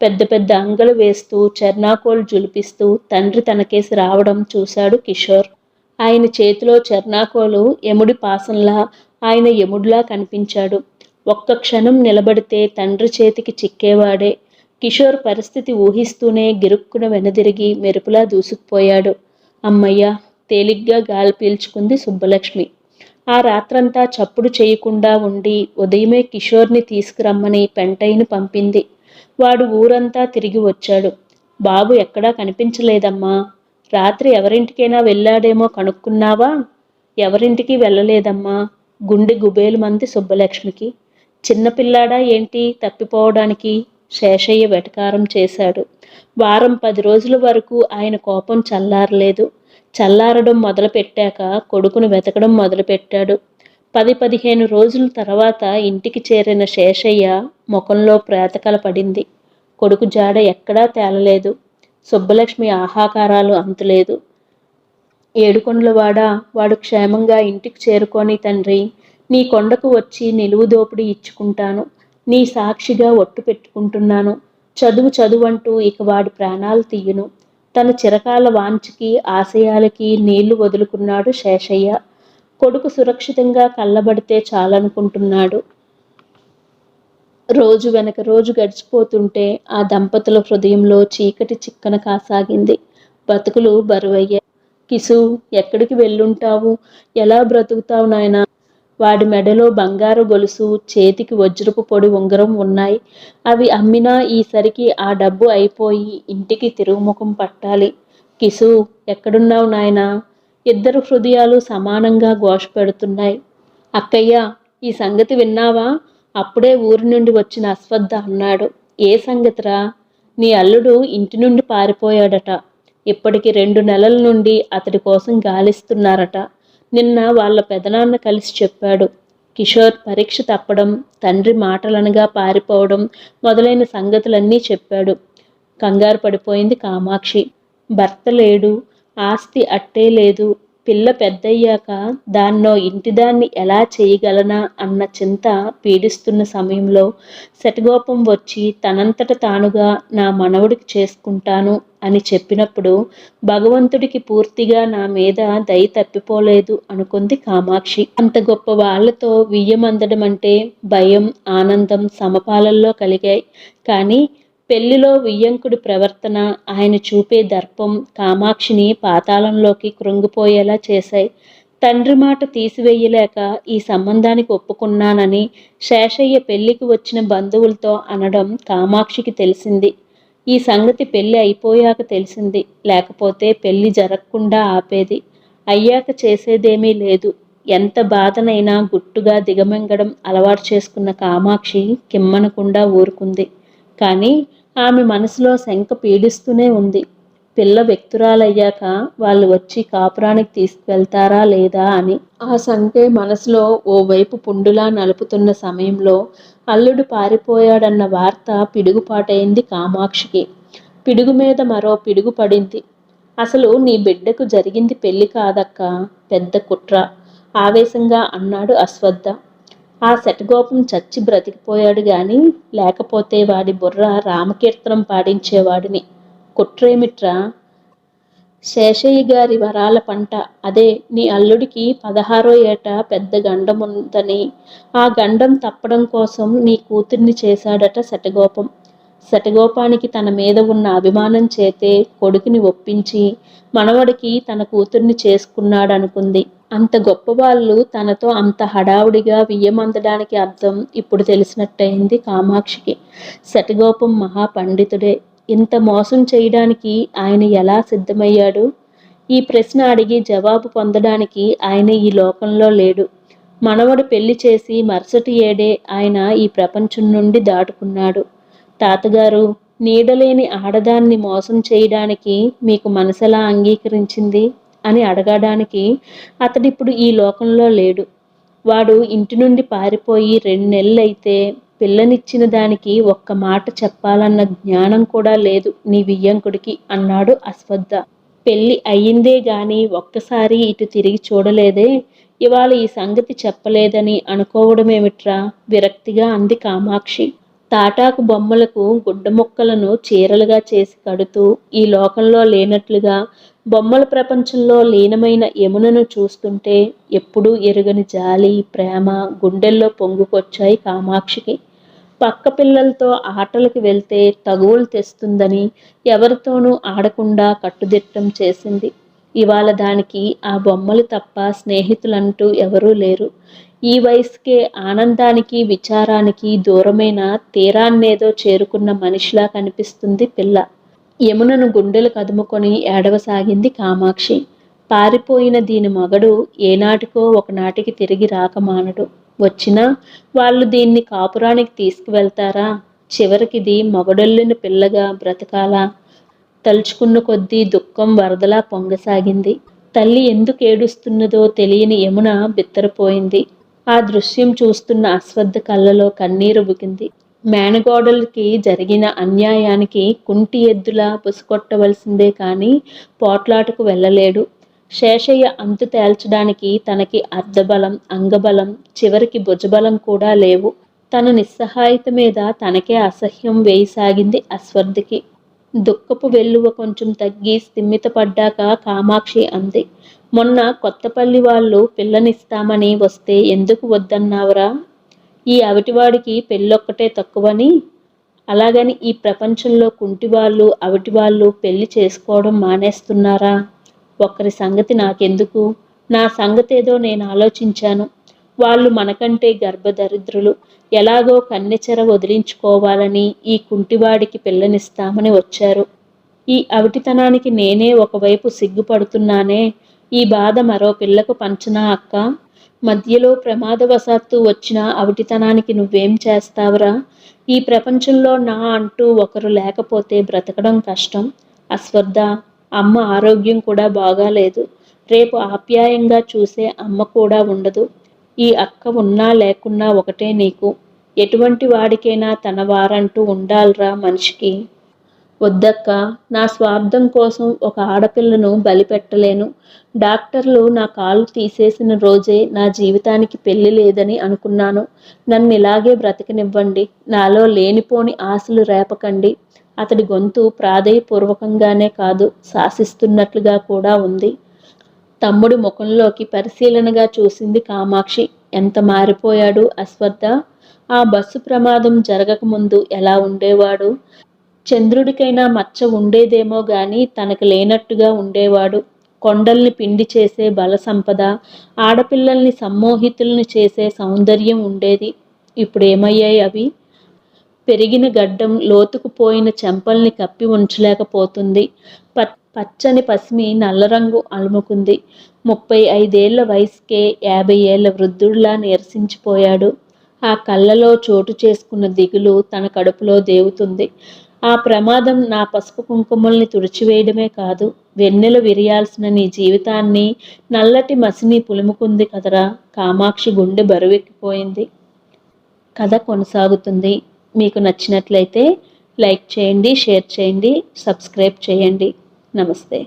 Speaker 1: పెద్ద పెద్ద అంగలు వేస్తూ చెర్నాకోలు జులిపిస్తూ తండ్రి తనకేసి రావడం చూశాడు కిషోర్. ఆయన చేతిలో చెర్నాకోలు ఎముడి పాసంలా, ఆయన ఎముడిలా కనిపించాడు. ఒక్క క్షణం నిలబడితే తండ్రి చేతికి చిక్కేవాడే. కిషోర్ పరిస్థితి ఊహిస్తూనే గిరుక్కున వెనుదిరిగి మెరుపులా దూసుకుపోయాడు. అమ్మయ్య, తేలిగ్గా గాలి పీల్చుకుంది సుబ్బలక్ష్మి. ఆ రాత్రంతా చప్పుడు చేయకుండా ఉండి ఉదయమే కిషోర్ని తీసుకురమ్మని పెంటయ్యను పంపింది. వాడు ఊరంతా తిరిగి వచ్చాడు. బాబు ఎక్కడా కనిపించలేదమ్మా. రాత్రి ఎవరింటికైనా వెళ్ళాడేమో కనుక్కున్నావా? ఎవరింటికి వెళ్ళలేదమ్మా. గుండె గుబేలు మంది సుబ్బలక్ష్మికి. చిన్నపిల్లాడా ఏంటి తప్పిపోవడానికి? శేషయ్య వెటకారం చేశాడు. వారం 10 రోజుల వరకు ఆయన కోపం చల్లారలేదు. చల్లారడం మొదలుపెట్టాక కొడుకును వెతకడం మొదలుపెట్టాడు. 10-15 రోజుల తర్వాత ఇంటికి చేరిన శేషయ్య ముఖంలో ప్రేతకల పడింది. కొడుకు జాడ ఎక్కడా తేలలేదు. సుబ్బలక్ష్మి ఆహాకారాలు అంతులేదు. ఏడుకొండలవాడా, వాడు క్షేమంగా ఇంటికి చేరుకొని తండ్రి, నీ కొండకు వచ్చి నిలువు దోపిడి ఇచ్చుకుంటాను. నీ సాక్షిగా ఒట్టు పెట్టుకుంటున్నాను. చదువు ఇక వాడి ప్రాణాలు తీయును. తన చిరకాల వాంఛకి ఆశయాలకి నీళ్లు వదులుకున్నాడు శేషయ్య. కొడుకు సురక్షితంగా కళ్ళబడితే చాలనుకుంటున్నాడు. రోజు వెనక రోజు గడిచిపోతుంటే ఆ దంపతుల హృదయంలో చీకటి చిక్కన కాసాగింది. బతుకులు బరువయ్యాయి. కిసు, ఎక్కడికి వెళ్ళుంటావు? ఎలా బ్రతుకుతావు నాయనా? వాడి మెడలో బంగారు గొలుసు, చేతికి వజ్రపు పొడి ఉంగరం ఉన్నాయి. అవి అమ్మినా ఈసరికి ఆ డబ్బు అయిపోయి ఇంటికి తిరుగుముఖం పట్టాలి. కిసు, ఎక్కడున్నావు నాయనా? ఇద్దరు హృదయాలు సమానంగా ఘోష పెడుతున్నాయి. అక్కయ్య, ఈ సంగతి విన్నావా? అప్పుడే ఊరి నుండి వచ్చిన అశ్వత్థ అన్నాడు. ఏ సంగతిరా? నీ అల్లుడు ఇంటి నుండి పారిపోయాడట. ఇప్పటికి 2 నెలల నుండి అతడి కోసం గాలిస్తున్నారట. నిన్న వాళ్ళ పెదనాన్న కలిసి చెప్పాడు. కిషోర్ పరీక్ష తప్పడం, తండ్రి మాటలనగా పారిపోవడం మొదలైన సంగతులన్నీ చెప్పాడు. కంగారు పడిపోయింది కామాక్షి. భర్త లేడు, ఆస్తి అట్టే లేదు, పిల్ల పెద్దయ్యాక దాన్నో ఇంటిదాన్ని ఎలా చేయగలనా అన్న చింత పీడిస్తున్న సమయంలో శటగోపం వచ్చి తనంతట తానుగా నా మనవడికి చేసుకుంటాను అని చెప్పినప్పుడు భగవంతుడికి పూర్తిగా నా మీద దయ తప్పిపోలేదు అనుకుంది కామాక్షి. అంత గొప్ప వాళ్లతో వియ్యమందడం అంటే భయం, ఆనందం సమపాలల్లో కలిగాయి. కానీ పెళ్లిలో వియ్యంకుడి ప్రవర్తన, ఆయన చూపే దర్పం కామాక్షిని పాతాళంలోకి కృంగిపోయేలా చేశాయి. తండ్రి మాట తీసివేయలేక ఈ సంబంధానికి ఒప్పుకున్నానని శేషయ్య పెళ్లికి వచ్చిన బంధువులతో అనడం కామాక్షికి తెలిసింది. ఈ సంగతి పెళ్లి అయిపోయాక తెలిసింది. లేకపోతే పెళ్లి జరగకుండా ఆపేది. అయ్యాక చేసేదేమీ లేదు. ఎంత బాధనైనా గుట్టుగా దిగమింగడం అలవాటు చేసుకున్న కామాక్షి కిమ్మనకుండా ఊరుకుంది. కానీ ఆమె మనసులో శంక పీడిస్తూనే ఉంది. పిల్ల వ్యక్తురాలయ్యాక వాళ్ళు వచ్చి కాపురానికి తీసుకువెళ్తారా లేదా అని. ఆ శంకే మనసులో ఓవైపు పుండులా నలుపుతున్న సమయంలో అల్లుడు పారిపోయాడన్న వార్త పిడుగుపాటైంది కామాక్షికి. పిడుగు మీద మరో పిడుగు పడింది. అసలు నీ బిడ్డకు జరిగింది పెళ్లి కాదక్కా, పెద్ద కుట్ర, ఆవేశంగా అన్నాడు అశ్వత్థ. ఆ శటగోపం చచ్చి బ్రతికిపోయాడు గాని లేకపోతే వాడి బుర్ర రామకీర్తనం పాడించేవాడిని. కుట్రేమిట్రా? శేషయ్య గారి వరాల పంట. అదే నీ అల్లుడికి 16వ ఏట పెద్ద గండముందని, ఆ గండం తప్పడం కోసం నీ కూతుర్ని చేశాడట శటగోపం. శటగోపానికి తన మీద ఉన్న అభిమానం చేతే కొడుకుని ఒప్పించి మనవడికి తన కూతుర్ని చేసుకున్నాడనుకుంది. అంత గొప్పవాళ్ళు తనతో అంత హడావుడిగా వియ్యమందడానికి అర్థం ఇప్పుడు తెలిసినట్టయింది కామాక్షికి. శటగోపం మహాపండితుడే. ఇంత మోసం చేయడానికి ఆయన ఎలా సిద్ధమయ్యాడు? ఈ ప్రశ్న అడిగి జవాబు పొందడానికి ఆయన ఈ లోకంలో లేడు. మనవడు పెళ్లి చేసి మరుసటి ఏడే ఆయన ఈ ప్రపంచం నుండి దాటుకున్నాడు. తాతగారు, నీడలేని ఆడదాన్ని మోసం చేయడానికి మీకు మనసెలా అంగీకరించింది అని అడగడానికి అతడిప్పుడు ఈ లోకంలో లేడు. వాడు ఇంటి నుండి పారిపోయి 2 నెలలైతే పిల్లనిచ్చిన దానికి ఒక్క మాట చెప్పాలన్న జ్ఞానం కూడా లేదు నీ వియ్యంకుడికి అన్నాడు అశ్వత్థ. పెళ్లి అయ్యిందే గాని ఒక్కసారి ఇటు తిరిగి చూడలేదే, ఇవాళ ఈ సంగతి చెప్పలేదని అనుకోవడమేమిట్రా? విరక్తిగా అంది కామాక్షి. తాటాకు బొమ్మలకు గుడ్డ ముక్కలను చీరలుగా చేసి కడుతూ ఈ లోకంలో లేనట్లుగా బొమ్మల ప్రపంచంలో లీనమైన యమునను చూస్తుంటే ఎప్పుడూ ఎరుగని జాలి, ప్రేమ గుండెల్లో పొంగుకొచ్చాయి కామాక్షికి. పక్క పిల్లలతో ఆటలకు వెళ్తే తగువులు తెస్తుందని ఎవరితోనూ ఆడకుండా కట్టుదిట్టం చేసింది. ఇవాళ దానికి ఆ బొమ్మలు తప్ప స్నేహితులంటూ ఎవరూ లేరు. ఈ వయసుకే ఆనందానికి, విచారానికి దూరమైన తీరాన్నేదో చేరుకున్న మనిషిలా కనిపిస్తుంది పిల్ల. యమునను గుండెలు కదుముకొని ఏడవసాగింది కామాక్షి. పారిపోయిన దీని మగడు ఏనాటికో ఒకనాటికి తిరిగి రాక మానడు. వచ్చినా వాళ్ళు దీన్ని కాపురానికి తీసుకువెళ్తారా? చివరికిది మగడొల్లిన పిల్లగా బ్రతకాలా? తలుచుకున్న కొద్దీ దుఃఖం వరదలా పొంగసాగింది. తల్లి ఎందుకు ఏడుస్తున్నదో తెలియని యమున బిత్తరపోయింది. ఆ దృశ్యం చూస్తున్న అశ్వత్థ కళ్ళలో కన్నీరు బుకింది. మేనగోడలకి జరిగిన అన్యాయానికి కుంటి ఎద్దులా బుసకొట్టవలసిందే కానీ పోట్లాటకు వెళ్ళలేడు. శేషయ్య అంతు తేల్చడానికి తనకి అర్ధబలం, అంగబలం, చివరికి భుజబలం కూడా లేవు. తన నిస్సహాయత మీద తనకే అసహ్యం వేయసాగింది అశ్వత్థకి. దుఃఖపు వెల్లువ కొంచెం తగ్గి స్థిమితపడ్డాక కామాక్షి అంది, మొన్న కొత్తపల్లి వాళ్ళు పిల్లనిస్తామని వస్తే ఎందుకు వద్దన్నావురా? ఈ అవిటివాడికి పెళ్ళొక్కటే తక్కువని? అలాగని ఈ ప్రపంచంలో కుంటివాళ్ళు, అవిటివాళ్ళు పెళ్లి చేసుకోవడం మానేస్తున్నారా? ఒక్కరి సంగతి నాకెందుకు? నా సంగతేదో నేను ఆలోచించాను. వాళ్ళు మనకంటే గర్భదరిద్రులు. ఎలాగో కన్నెచెర వదిలించుకోవాలని ఈ కుంటివాడికి పిల్లనిస్తామని వచ్చారు. ఈ అవిటితనానికి నేనే ఒకవైపు సిగ్గుపడుతున్నానే. ఈ బాధ మరో పిల్లకు పంచనా అక్క? మధ్యలో ప్రమాదవశాత్తు వచ్చిన అవిటితనానికి నువ్వేం చేస్తావురా? ఈ ప్రపంచంలో నా అంటూ ఒకరు లేకపోతే బ్రతకడం కష్టం. అశ్వత్థ, అమ్మ ఆరోగ్యం కూడా బాగాలేదు. రేపు ఆప్యాయంగా చూసే అమ్మ కూడా ఉండదు. ఈ అక్క ఉన్నా లేకున్నా ఒకటే నీకు. ఎటువంటి వాడికైనా తన వారంటూ ఉండాలిరా మనిషికి. వద్దక్క, నా స్వార్థం కోసం ఒక ఆడపిల్లను బలిపెట్టలేను. డాక్టర్లు నా కాలు తీసేసిన రోజే నా జీవితానికి పెళ్లి లేదని అనుకున్నాను. నన్ను ఇలాగే బ్రతకనివ్వండి. నాలో లేనిపోని ఆశలు రేపకండి. అతడి గొంతు ప్రాధేయపూర్వకంగానే కాదు, శాసిస్తున్నట్లుగా కూడా ఉంది. తమ్ముడి ముఖంలోకి పరిశీలనగా చూసింది కామాక్షి. ఎంత మారిపోయాడు అశ్వత్థ! ఆ బస్సు ప్రమాదం జరగకముందు ఎలా ఉండేవాడు? చంద్రుడికైనా మచ్చ ఉండేదేమో గాని తనకు లేనట్టుగా ఉండేవాడు. కొండల్ని పిండి చేసే బల సంపద, ఆడపిల్లల్ని సమ్మోహితుల్ని చేసే సౌందర్యం ఉండేది. ఇప్పుడేమయ్యాయి అవి? పెరిగిన గడ్డం లోతుకుపోయిన చెంపల్ని కప్పి ఉంచలేకపోతుంది. పచ్చని పసిమి నల్లరంగు అలుముకుంది. 35 వయసుకే 50 వృద్ధుడిలా నీరసించిపోయాడు. ఆ కళ్ళలో చోటు చేసుకున్న దిగులు తన కడుపులో దేవుతుంది. ఆ ప్రమాదం నా పసుపు కుంకుమల్ని తుడిచివేయడమే కాదు, వెన్నెల విరియాల్సిన నీ జీవితాన్ని నల్లటి మసిని పులుముకుంది కదరా. కామాక్షి గుండె బరువెక్కిపోయింది. కథ కొనసాగుతుంది. మీకు నచ్చినట్లయితే లైక్ చేయండి, షేర్ చేయండి, సబ్స్క్రైబ్ చేయండి. నమస్తే.